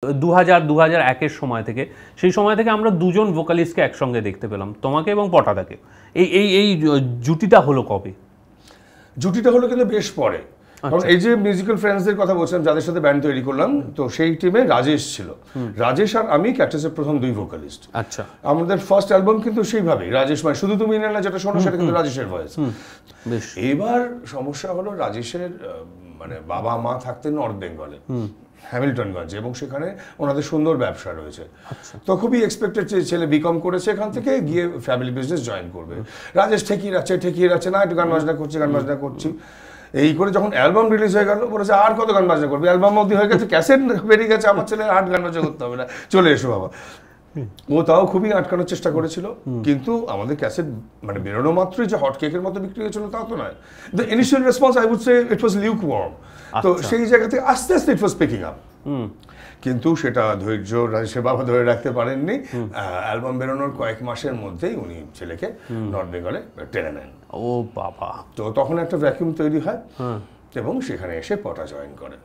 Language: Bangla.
2000-2001 সময় থেকে সেই সময় থেকে আমরা দুজন ভোকালিস্টকে একসঙ্গে দেখতে পেলাম, তোমাকে এবং পটাদাকে। এই জুটিটা হলো কবে? জুটিটা হলো কিন্তু বেশ পরে, কারণ এই যে মিউজিক্যাল ফ্রেন্ডসদের কথা বলছিলাম যাদের সাথে ব্যান্ড তৈরি করলাম, তো সেই টিমে রাজেশ ছিল। রাজেশ আর আমি ক্যাকটাসের প্রথম দুই ভোকালিস্ট। আচ্ছা, আমাদের ফার্স্ট অ্যালবাম কিন্তু সেইভাবেই রাজেশ, মানে শুধু তুমি না যেটা শোনো সেটা কিন্তু রাজেশের ভয়েস। এবার সমস্যা হলো রাজেশের মানে বাবা মা থাকতেন নর্থ বেঙ্গলে, হ্যামিল্টনগঞ্জ, এবং সেখানে ওনাদের সুন্দর ব্যবসা রয়েছে। তো খুবই এক্সপেক্টেড যে ছেলে বিকম করেছে, এখান থেকে গিয়ে ফ্যামিলি বিজনেস জয়েন করবে। রাজেশ ঠেকিয়ে রাখছে, না একটু গান বাজনা করছি। এই করে যখন অ্যালবাম রিলিজ হয়ে গেল, বলেছে আর কত গান বাজনা করবে, অ্যালবাম অবধি হয়ে গেছে, ক্যাসেট বেরিয়ে গেছে, আমার ছেলে আর গান বাজনা করতে হবে না, চলে এসো বাবা। ও তাও খুবই আটকানোর চেষ্টা করেছিল, কিন্তু আমাদের ক্যাসেট মানে বেরোনো মাত্রই যে হট কেকের মতো বিক্রি হয়েছিল তা তো নয়। The initial response I would say it was lukewarm. তো সেই জায়গা থেকে আস্তে আস্তে ইট ওয়াজ পিকিং আপ, কিন্তু সেটা ধৈর্য রাজেশের বাবা ধরে রাখতে পারেননি। অ্যালবাম বেরোনোর কয়েক মাসের মধ্যেই উনি ছেলেকে নর্থ বেঙ্গলে টেনে নেন। ও বাবা! তো তখন একটা ভ্যাকুয়াম তৈরি হয় এবং সেখানে এসে পটা জয়েন করে।